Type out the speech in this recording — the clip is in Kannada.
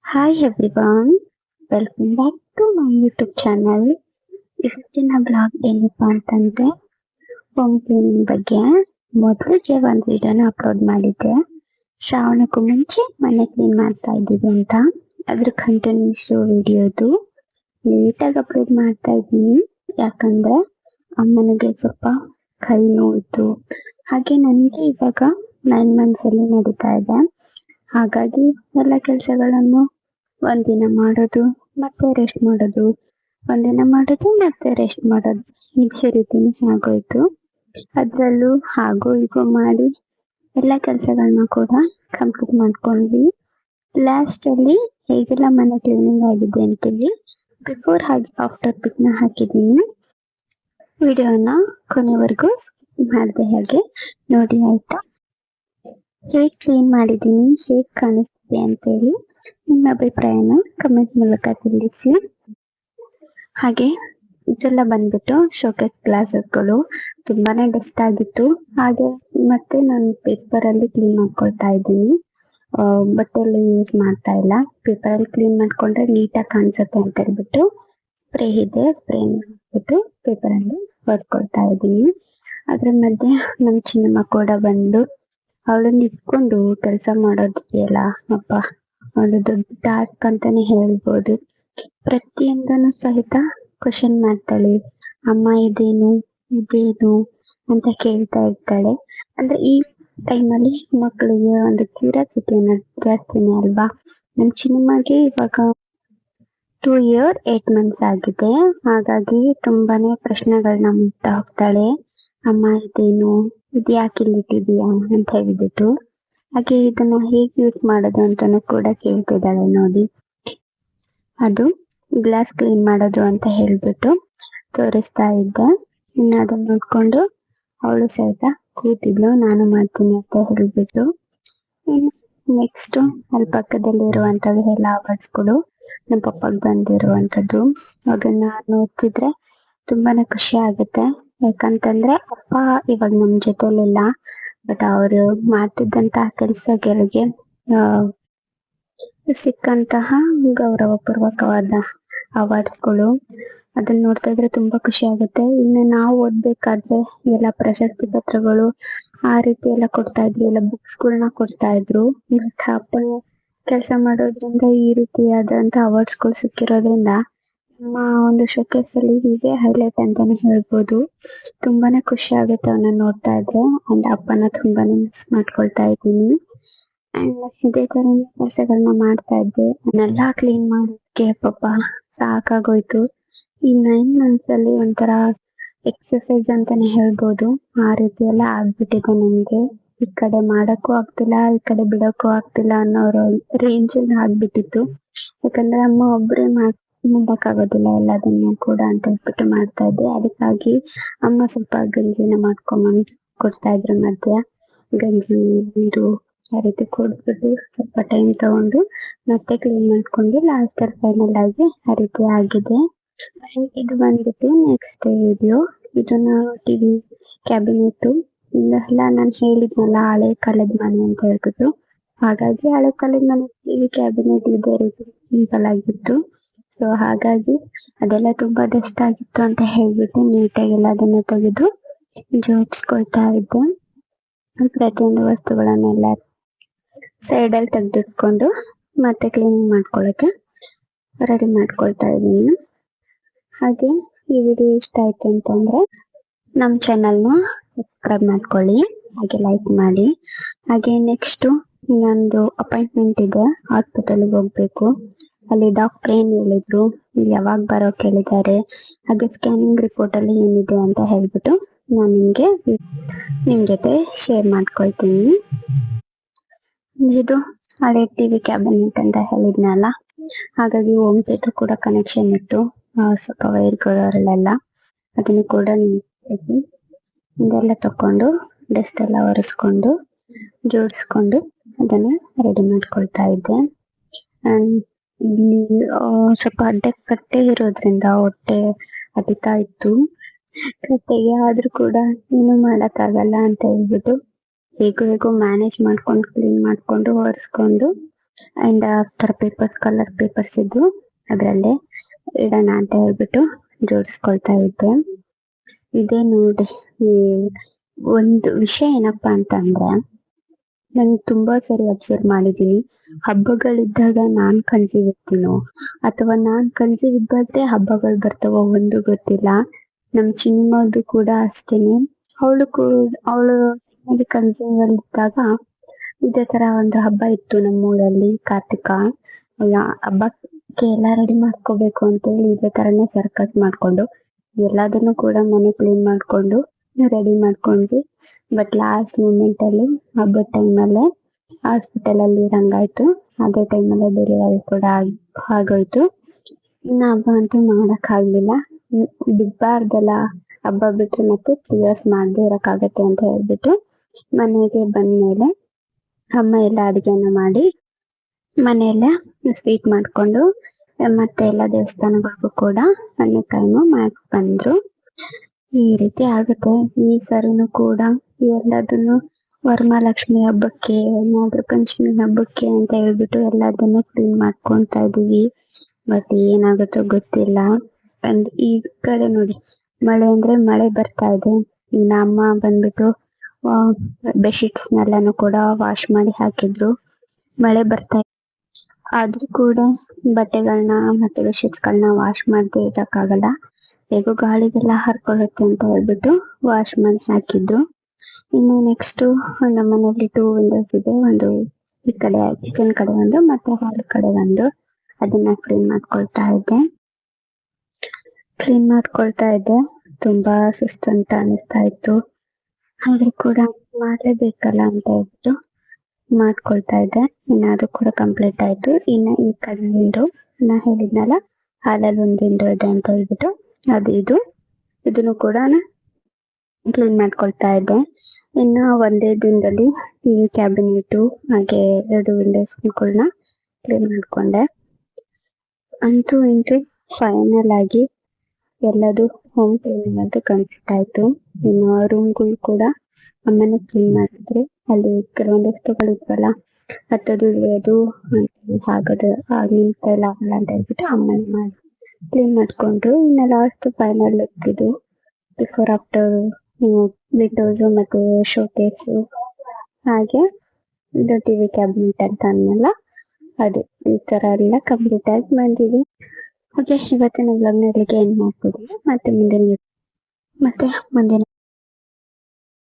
Hi everyone, welcome back to my YouTube channel. ಇವತ್ತಿನ ಬ್ಲಾಗ್ ಏನಪ್ಪಾ ಅಂತಂದ್ರೆ ಹೋಮ್ ಕ್ಲೀನಿಂಗ್ ಬಗ್ಗೆ ಮೊದಲಿಗೆ ಒಂದು ವಿಡಿಯೋನ ಅಪ್ಲೋಡ್ ಮಾಡಿದ್ದೆ. ಶ್ರಾವಣಕ್ಕೂ ಮುಂಚೆ ಮನೆ ಕ್ಲೀನ್ ಮಾಡ್ತಾ ಇದ್ದೀವಿ ಅಂತ. ಅದ್ರ ಕಂಟಿನ್ಯೂಸ್ ವಿಡಿಯೋ ಇದು. ಲೇಟಾಗಿ ಅಪ್ಲೋಡ್ ಮಾಡ್ತಾ ಇದ್ದೀನಿ ಯಾಕಂದ್ರೆ ಅಮ್ಮನಿಗೆ ಸ್ವಲ್ಪ ಕೈ ನೋವಿತ್ತು. ಹಾಗೆ ನನಗೆ ಇವಾಗ 9 months ಅಲ್ಲಿ ನಡೀತಾ ಇದೆ. ಹಾಗಾಗಿ ಎಲ್ಲ ಕೆಲಸಗಳನ್ನು ಒಂದಿನ ಮಾಡೋದು ಮತ್ತೆ ರೆಸ್ಟ್ ಮಾಡೋದು, ಒಂದಿನ ಮಾಡೋದು ಮತ್ತೆ ರೆಸ್ಟ್ ಮಾಡೋದು, ಇದೇ ರೀತಿನೂ ಆಗೋಯ್ತು. ಅದ್ರಲ್ಲೂ ಹಾಗೂ ಹೀಗೂ ಮಾಡಿ ಎಲ್ಲ ಕೆಲಸಗಳನ್ನ ಕೂಡ ಕಂಪ್ಲೀಟ್ ಮಾಡ್ಕೊಂಡ್ವಿ. ಲಾಸ್ಟ್ ಅಲ್ಲಿ ಹೇಗೆಲ್ಲ ಮನೆ ಕ್ಲೀನಿಂಗ್ ಆಗಿದೆ ಅಂತೇಳಿ ಬಿಫೋರ್ ಹಾಗೆ ಆಫ್ಟರ್ ಪಿಕ್ನ ಹಾಕಿದ್ದೀನಿ. ವಿಡಿಯೋನ ಕೊನೆವರೆಗೂ ಮಾಡದೆ ಹಾಗೆ ನೋಡಿ ಆಯ್ತಾ. ಹೇಗೆ ಕ್ಲೀನ್ ಮಾಡಿದ್ದೀನಿ, ಹೇಗೆ ಕಾಣಿಸ್ತಿದೆ ಅಂತೇಳಿ ನಿಮ್ಮ ಅಭಿಪ್ರಾಯನ ಕಮೆಂಟ್ ಮೂಲಕ ತಿಳಿಸಿ. ಹಾಗೆ ಇದೆಲ್ಲ ಬಂದ್ಬಿಟ್ಟು ಶೋಕೇಸ್ ಗ್ಲಾಸಸ್ಗಳು ತುಂಬಾನೇ ಡಸ್ಟ್ ಆಗಿತ್ತು. ಹಾಗೆ ಮತ್ತೆ ನಾನು ಪೇಪರ್ ಅಲ್ಲಿ ಕ್ಲೀನ್ ಮಾಡ್ಕೊಳ್ತಾ ಇದ್ದೀನಿ. ಬಟ್ಟೆಲ್ಲ ಯೂಸ್ ಮಾಡ್ತಾ ಇಲ್ಲ. ಪೇಪರ್ ಅಲ್ಲಿ ಕ್ಲೀನ್ ಮಾಡ್ಕೊಂಡ್ರೆ ನೀಟಾಗಿ ಕಾಣಿಸುತ್ತೆ ಅಂತ ಹೇಳ್ಬಿಟ್ಟು ಸ್ಪ್ರೇ ಇದೆ, ಸ್ಪ್ರೇ ಮಾಡ್ಬಿಟ್ಟು ಪೇಪರ್ ಅಲ್ಲಿ ಒರೆಸ್ಕೊಳ್ತಾ ಇದ್ದೀನಿ. ಅದ್ರ ಮಧ್ಯೆ ನಮ್ಮ ಚಿನ್ನಮ್ಮ ಕೂಡ ಬಂದು ಅವಳನ್ನ ಇಟ್ಕೊಂಡು ಕೆಲಸ ಮಾಡೋದಿದೆಯಲ್ಲ ಅಪ್ಪ, ಅವಳು ದೊಡ್ಡ ಟಾಸ್ಕ್ ಅಂತಾನೆ ಹೇಳ್ಬೋದು. ಪ್ರತಿಯೊಂದನ್ನು ಸಹಿತ ಕ್ವಶನ್ ಮಾಡ್ತಾಳೆ. ಅಮ್ಮ ಇದೇನು ಅಂತ ಕೇಳ್ತಾ ಇರ್ತಾಳೆ. ಅಂದ್ರೆ ಈ ಟೈಮಲ್ಲಿ ಮಕ್ಕಳಿಗೆ ಒಂದು ಕ್ಯೂರಿಯಾಸಿಟಿ ಅನ್ನೋದು ಜಾಸ್ತಿನೇ ಅಲ್ವಾ. ನಮ್ಮ ಚಿನ್ನಮ್ಮಗೆ ಇವಾಗ 2 years 8 months ಆಗಿದೆ. ಹಾಗಾಗಿ ತುಂಬಾನೇ ಪ್ರಶ್ನೆಗಳನ್ನ ಮಾಡ್ತಾ ಹೋಗ್ತಾಳೆ. ಅಮ್ಮ ಇದೇನು, ಇದು ಯಾಕೆ ಇಲ್ಲಿ ಇಟ್ಟಿದೀಯಾ ಅಂತ ಹೇಳ್ಬಿಟ್ಟು. ಹಾಗೆ ಇದನ್ನ ಹೇಗೆ ಯೂಸ್ ಮಾಡೋದು ಅಂತಾನು ಕೂಡ ಕೇಳ್ತಿದ್ದಾಳೆ ನೋಡಿ. ಅದು ಗ್ಲಾಸ್ ಕ್ಲೀನ್ ಮಾಡೋದು ಅಂತ ಹೇಳ್ಬಿಟ್ಟು ತೋರಿಸ್ತಾ ಇದ್ದೆ. ಇನ್ನು ಅದನ್ನ ನೋಡ್ಕೊಂಡು ಅವಳು ಸಹಿತ ಕೂತಿದ್ಲು, ನಾನು ಮಾಡ್ತೀನಿ ಅಂತ ಹೇಳ್ಬಿಟ್ಟು. ಇನ್ನು ನೆಕ್ಸ್ಟ್ ಅಲ್ಲಿ ಪಕ್ಕದಲ್ಲಿ ಇರುವಂತದ್ದು ಎಲ್ಲ ವರ್ಡ್ಸ್ಗಳು ನಮ್ಮ ಪಪ್ಪಗೆ ಬಂದಿರುವಂತದ್ದು. ಅದನ್ನ ನೋಡ್ತಿದ್ರೆ ತುಂಬಾನೇ ಖುಷಿ ಆಗುತ್ತೆ. ಯಾಕಂತಂದ್ರೆ ಅಪ್ಪ ಇವಾಗ ನಮ್ ಜೊತೆಲಿಲ್ಲ, ಬಟ್ ಅವರು ಮಾಡ್ತಿದ್ದಂತಹ ಕೆಲಸಗಳಿಗೆ ಸಿಕ್ಕಂತಹ ಗೌರವ ಪೂರ್ವಕವಾದ ಅವಾರ್ಡ್ಸ್ಗಳು, ಅದನ್ನ ನೋಡ್ತಾ ಇದ್ರೆ ತುಂಬಾ ಖುಷಿ ಆಗುತ್ತೆ. ಇನ್ನು ನಾವು ಓದ್ಬೇಕಾದ್ರೆ ಎಲ್ಲ ಪ್ರಶಸ್ತಿ ಪತ್ರಗಳು ಆ ರೀತಿ ಎಲ್ಲ ಕೊಡ್ತಾ ಇದ್ರು, ಎಲ್ಲ ಬುಕ್ಸ್ಗಳನ್ನ ಕೊಡ್ತಾ ಇದ್ರು. ಬಟ್ ಅಪ್ಪ ಕೆಲಸ ಮಾಡೋದ್ರಿಂದ ಈ ರೀತಿಯಾದಂತ ಅವಾರ್ಡ್ಸ್ಗಳು ಸಿಕ್ಕಿರೋದ್ರಿಂದ ನಮ್ಮ ಒಂದು ಶೋಕೇಸ್ ಅಲ್ಲಿ ಹೀಗೆ ಹೈಲೈಟ್ ಅಂತಾನೆ ಹೇಳ್ಬೋದು. ತುಂಬಾನೇ ಖುಷಿ ಆಗುತ್ತೆ ಅವನ್ನ ನೋಡ್ತಾ ಇದ್ರೆ. ಅಂಡ್ ಅಪ್ಪನ ತುಂಬಾನೇ ಮಿಸ್ ಮಾಡ್ಕೊಳ್ತಾ ಇದ್ದೀನಿ. ಅಂಡ್ ಇದೇ ತರ ಕೆಲಸಗಳನ್ನ ಮಾಡ್ತಾ ಇದ್ದೆ. ಅದನ್ನೆಲ್ಲ ಕ್ಲೀನ್ ಮಾಡೋದಕ್ಕೆ ಪಾಪ ಸಾಕಾಗೋಯ್ತು. ಈ 9 months ಅಲ್ಲಿ ಒಂಥರ ಎಕ್ಸರ್ಸೈಸ್ ಅಂತಾನೆ ಹೇಳ್ಬೋದು. ಆ ರೀತಿ ಎಲ್ಲ ಆಗ್ಬಿಟ್ಟಿದೆ ನನ್ಗೆ. ಈ ಕಡೆ ಮಾಡಕ್ಕೂ ಆಗ್ತಿಲ್ಲ, ಈ ಕಡೆ ಬಿಡಕ್ಕೂ ಆಗ್ತಿಲ್ಲ ಅನ್ನೋ ರೇಂಜ್ ಆಗ್ಬಿಟ್ಟಿತ್ತು. ಯಾಕಂದ್ರೆ ಅಮ್ಮ ಒಬ್ರೇ ಮಾಡಕ್ಕಾಗೋದಿಲ್ಲ ಎಲ್ಲದನ್ನ ಕೂಡ ಅಂತ ಹೇಳ್ಬಿಟ್ಟು ಮಾಡ್ತಾ ಇದ್ದೆ. ಅದಕ್ಕಾಗಿ ಅಮ್ಮ ಸ್ವಲ್ಪ ಗಂಜಿನ ಮಾಡ್ಕೊಂಬಂದು ಕೊಡ್ತಾ ಇದ್ರು ಮಧ್ಯ. ಗಂಜಿ ನೀರು ಆ ರೀತಿ ಕುಡಿದ್ಬಿಟ್ಟು ಸ್ವಲ್ಪ ಟೈಮ್ ತಗೊಂಡು ಮತ್ತೆ ಕ್ಲೀನ್ ಮಾಡ್ಕೊಂಡು ಲಾಸ್ಟ್ ಅಲ್ಲಿ ಫೈನಲ್ ಆಗಿ ಆ ರೀತಿ ಆಗಿದೆ. ಇದು ಬಂದ್ಬಿಟ್ಟು ನೆಕ್ಸ್ಟ್ ವಿಡಿಯೋ. ಇದನ್ನ ಟಿವಿ ಕ್ಯಾಬಿನೆಟ್ ಎಲ್ಲ ನಾನು ಹೇಳಿದ್ನಲ್ಲ ಹಳೆ ಕಾಲದ ಮನೆ ಅಂತ ಹೇಳ್ಬಿಟ್ಟು. ಹಾಗಾಗಿ ಹಳೆ ಕಾಲದ ಮನೆ ಟಿವಿ ಕ್ಯಾಬಿನೆಟ್ ಇದೇ ರೀತಿ ಸಿಂಪಲ್ ಆಗಿತ್ತು. ಸೊ ಹಾಗಾಗಿ ಅದೆಲ್ಲ ತುಂಬಾ ಡಸ್ಟ್ ಆಗಿತ್ತು ಅಂತ ಹೇಳ್ಬಿಟ್ಟು ನೀಟಾಗೆಲ್ಲ ಅದನ್ನ ತೆಗೆದು ಜೋಡಿಸ್ಕೊಳ್ತಾ ಇದ್ದೆ. ಪ್ರತಿಯೊಂದು ವಸ್ತುಗಳನ್ನೆಲ್ಲ ಸೈಡ್ ಅಲ್ಲಿ ತೆಗೆದಿಟ್ಕೊಂಡು ಮತ್ತೆ ಕ್ಲೀನಿಂಗ್ ಮಾಡ್ಕೊಳ್ಳೋಕೆ ರೆಡಿ ಮಾಡ್ಕೊಳ್ತಾ ಇದ್ದೀನಿ. ಹಾಗೆ ಈ ವಿಡಿಯೋ ಇಷ್ಟ ಆಯ್ತು ಅಂತಂದ್ರೆ ನಮ್ಮ ಚಾನಲ್ನ ಸಬ್ಸ್ಕ್ರೈಬ್ ಮಾಡ್ಕೊಳ್ಳಿ, ಹಾಗೆ ಲೈಕ್ ಮಾಡಿ. ಹಾಗೆ ನೆಕ್ಸ್ಟ್ ಇನ್ನೊಂದು ಅಪಾಯಿಂಟ್ಮೆಂಟ್ ಇದೆ, ಹಾಸ್ಪಿಟಲ್ಗೆ ಹೋಗ್ಬೇಕು. ಅಲ್ಲಿ ಡಾಕ್ಟರ್ ಏನ್ ಹೇಳಿದ್ರು, ಯಾವಾಗ ಬರೋಕ್ ಹೇಳಿದ್ದಾರೆ, ಹಾಗೆ ಸ್ಕ್ಯಾನಿಂಗ್ ರಿಪೋರ್ಟ್ ಅಲ್ಲಿ ಏನಿದೆ ಅಂತ ಹೇಳ್ಬಿಟ್ಟು ನಾನು ನಿಮ್ ಜೊತೆ ಶೇರ್ ಮಾಡ್ಕೊಳ್ತೀನಿ. ಇದು ಹಳೆ ಟಿವಿ ಕ್ಯಾಬಿನೆಟ್ ಅಂತ ಹೇಳಿದ್ನಲ್ಲ, ಹಾಗಾಗಿ ಹೋಮ್ ಥಿಯೇಟರ್ ಕೂಡ ಕನೆಕ್ಷನ್ ಇತ್ತು. ಸ್ವಲ್ಪ ವೈರ್ಗಳೆಲ್ಲ ಅದನ್ನು ಕೂಡ ಇದೆಲ್ಲ ತಕೊಂಡು ಡಸ್ಟ್ ಎಲ್ಲ ಒರೆಸ್ಕೊಂಡು ಜೋಡಿಸ್ಕೊಂಡು ಅದನ್ನ ರೆಡಿ ಮಾಡ್ಕೊಳ್ತಾ ಇದ್ದೆ. ಇಲ್ಲಿ ಸ್ವಲ್ಪ ಕಟ್ಟೆ ಇರೋದ್ರಿಂದ ಹೊಟ್ಟೆ ಹರಿತಾ ಇತ್ತು ಕಟ್ಟೆಗೆ. ಆದ್ರೂ ಕೂಡ ಏನು ಮಾಡಕ್ಕಾಗಲ್ಲ ಅಂತ ಹೇಳ್ಬಿಟ್ಟು ಹೇಗೂ ಮ್ಯಾನೇಜ್ ಮಾಡ್ಕೊಂಡು ಕ್ಲೀನ್ ಮಾಡ್ಕೊಂಡು ಒರೆಸ್ಕೊಂಡು ಅಂಡ್ ಆ ಥರ ಪೇಪರ್ಸ್, ಕಲರ್ ಪೇಪರ್ಸ್ ಇದ್ದು ಅದರಲ್ಲೇ ಇಡೋಣ ಅಂತ ಹೇಳ್ಬಿಟ್ಟು ಜೋಡಿಸ್ಕೊಳ್ತಾ ಇದ್ದೆ. ಇದೇ ನೋಡಿ, ಈ ಒಂದು ವಿಷಯ ಏನಪ್ಪಾ ಅಂತಂದ್ರೆ, ನಾನು ತುಂಬಾ ಸರಿ ಅಬ್ಸರ್ವ್ ಮಾಡಿದೀನಿ, ಹಬ್ಬಗಳಿದ್ದಾಗ ನಾನ್ ಕನ್ಸೀವ್ ಇರ್ತೀನೋ ಅಥವಾ ನಾನ್ ಕನ್ಸೀವ್ ಇದ್ದಾಗಲೇ ಹಬ್ಬಗಳು ಬರ್ತವೋ ಒಂದು ಗೊತ್ತಿಲ್ಲ. ನಮ್ ಚಿನ್ನಮ್ಮದು ಕೂಡ ಅಷ್ಟೇನೆ, ಅವಳು ಕನ್ಸೀವ್ ಅಲ್ಲಿ ಇದ್ದಾಗ ಇದೇ ತರ ಒಂದು ಹಬ್ಬ ಇತ್ತು ನಮ್ಮೂರಲ್ಲಿ, ಕಾರ್ತಿಕ. ಹಬ್ಬಕ್ಕೆ ಎಲ್ಲ ರೆಡಿ ಮಾಡ್ಕೋಬೇಕು ಅಂತೇಳಿ ಇದೇ ತರನೇ ಸರ್ಕಸ್ ಮಾಡ್ಕೊಂಡು ಎಲ್ಲದನ್ನು ಕೂಡ ಮನೆ ಕ್ಲೀನ್ ಮಾಡ್ಕೊಂಡು ರೆಡಿ ಮಾಡ್ಕೊಂಡ್ವಿ. ಬಟ್ ಲಾಸ್ಟ್ ಮೂಮೆಂಟ್ ಅಲ್ಲಿ ಹಬ್ಬದ ಟೈಮಲ್ಲೇ ಹಾಸ್ಪಿಟಲ್ ಅಲ್ಲಿ ರಂಗಾಯ್ತು. ಅದೇ ಟೈಮಲ್ಲೇ ಡೆಲಿವರಿ ಕೂಡ ಆಗೋಯ್ತು. ಇನ್ನು ಹಬ್ಬ ಅಂತೂ ಮಾಡಕ್ ಆಗ್ಲಿಲ್ಲ. ಬಿಡ್ಬಾರ್ದಲ್ಲ, ಹಬ್ಬ ಬಿಟ್ರೆ ಮತ್ತೆ 3 years ಮಾಡದೇ ಇರಕ್ಕಾಗತ್ತೆ ಅಂತ ಹೇಳ್ಬಿಟ್ಟು ಮನೆಗೆ ಬಂದ್ಮೇಲೆ ಅಮ್ಮ ಎಲ್ಲ ಅಡಿಗೆನ ಮಾಡಿ ಮನೆಯಲ್ಲ ಸ್ವೀಟ್ ಮಾಡ್ಕೊಂಡು ಮತ್ತೆ ಎಲ್ಲ ದೇವಸ್ಥಾನಗಳಿಗೂ ಕೂಡ ಅನ್ನ ಟೈಮು ಮಾಡಿ ಬಂದ್ರು. ಈ ರೀತಿ ಆಗುತ್ತೆ. ಈ ಸರಿನೂ ಕೂಡ ಎಲ್ಲದನ್ನು ವರಮಹಾಲಕ್ಷ್ಮಿ ಹಬ್ಬಕ್ಕೆ, ನಾಗರ ಪಂಚಮಿ ಹಬ್ಬಕ್ಕೆ ಅಂತ ಹೇಳ್ಬಿಟ್ಟು ಎಲ್ಲದನ್ನು ಕ್ಲೀನ್ ಮಾಡ್ಕೊಂತಾ ಇದೀವಿ. ಬಟ್ ಏನಾಗುತ್ತೋ ಗೊತ್ತಿಲ್ಲ. ಈ ಕಡೆ ನೋಡಿ, ಮಳೆ ಅಂದ್ರೆ ಮಳೆ ಬರ್ತಾ ಇದೆ. ಇನ್ನ ಅಮ್ಮ ಬಂದ್ಬಿಟ್ಟು ಬೆಡ್ಶೀಟ್ಸ್ ನೆಲ್ಲಾನು ಕೂಡ ವಾಶ್ ಮಾಡಿ ಹಾಕಿದ್ರು. ಮಳೆ ಬರ್ತಾ ಆದ್ರೂ ಕೂಡ ಬಟ್ಟೆಗಳನ್ನ ಮತ್ತೆ ಬೆಡ್ಶೀಟ್ಸ್ ಗಳನ್ನ ವಾಶ್ ಮಾಡದೆ ಇರಕ್ಕಾಗಲ್ಲ, ಹೇಗೋ ಗಾಳಿಗೆಲ್ಲ ಹರ್ಕೊಳ್ಳುತ್ತೆ ಅಂತ ಹೇಳ್ಬಿಟ್ಟು ವಾಶ್ ಮಾಡಿ ಹಾಕಿದ್ದು. ಇನ್ನು ನೆಕ್ಸ್ಟ್ ನಮ್ಮ ಮನೆಯಲ್ಲಿ 2 windows ಇದೆ, ಒಂದು ಈ ಕಡೆ ಕಿಚನ್ ಕಡೆ ಒಂದು ಮತ್ತೆ ಹಾಲ್ ಕಡೆ ಒಂದು. ಅದನ್ನ ಕ್ಲೀನ್ ಮಾಡ್ಕೊಳ್ತಾ ಇದ್ದೆ. ತುಂಬಾ ಸುಸ್ತು ಅಂತ ಅನಿಸ್ತಾ ಇತ್ತು, ಆದ್ರೂ ಕೂಡ ಮಾಡ್ಲೇಬೇಕಲ್ಲ ಅಂತ ಹೇಳ್ಬಿಟ್ಟು ಮಾಡ್ಕೊಳ್ತಾ ಇದ್ದೆ. ಇನ್ನು ಅದು ಕೂಡ ಕಂಪ್ಲೀಟ್ ಆಯ್ತು. ಇನ್ನು ಈ ಕಡೆ ವಿಂಡೋ ನಾ ಹೇಳಿದ್ನಲ್ಲ, ಹಾಲಲ್ಲಿ ಒಂದು ವಿಂಡೋ ಇದೆ ಅಂತ ಹೇಳ್ಬಿಟ್ಟು ಇದನ್ನು ಕೂಡ ಕ್ಲೀನ್ ಮಾಡ್ಕೊಳ್ತಾ ಇದ್ದೆ. ಇನ್ನು ಒಂದೇ ದಿನದಲ್ಲಿ ಈ ಕ್ಯಾಬಿನೆಟ್ ಹಾಗೆ 2 ವಿಂಡೋಸ್ಗಳನ್ನ ಕ್ಲೀನ್ ಮಾಡ್ಕೊಂಡೆ. ಅಂತೂ ಇಂತೂ ಫೈನಲ್ ಆಗಿ ಎಲ್ಲದು ಹೋಮ್ ಕ್ಲೀನಿಂಗ್ ಅಂತೂ ಕಂಪ್ಲೀಟ್ ಆಯ್ತು. ಇನ್ನು ರೂಮ್ಗಳು ಕೂಡ ಅಮ್ಮನೇ ಕ್ಲೀನ್ ಮಾಡಿದ್ರು. ಅಲ್ಲಿ ಕೆಲವೊಂದು ವಸ್ತುಗಳಿದ್ವಲ್ಲ, ಹತ್ತೋದು ಇಳಿಯೋದು ಹಾಕೋದು ನಿಮ್ ಕೈಲಿ ಆಗಲ್ಲ ಅಂತ ಹೇಳ್ಬಿಟ್ಟು ಅಮ್ಮನೇ ಮಾಡಿ ಕ್ಲೀನ್ ಮಾಡ್ಕೊಂಡ್ರು. ಇನ್ನು ಲಾಸ್ಟ್ ಫೈನಲ್ ಲುಕ್ ಇದು, ಬಿಫೋರ್ ಆಫ್ಟರ್ ವಿಂಡೋಸ್ ಮತ್ತೆ ಶೋಕೇಸ್ ಹಾಗೆ ಇದು ಟಿವಿ ಕ್ಯಾಬಿನೆಟ್ ಅಂತ ಅನ್ನಲ್ಲ, ಅದು ಈ ತರ ಎಲ್ಲ ಕಂಪ್ಲೀಟ್ ಆಗಿ ಬಂದಿದೆ. ಓಕೆ, ಇವತ್ತಿನ ವ್ಲಾಗ್ನ ಇಲ್ಲಿಗೆ ಎಂಡ್ ಮಾಡ್ತಿದ್ದೀನಿ. ಮತ್ತೆ ಮುಂದಿನ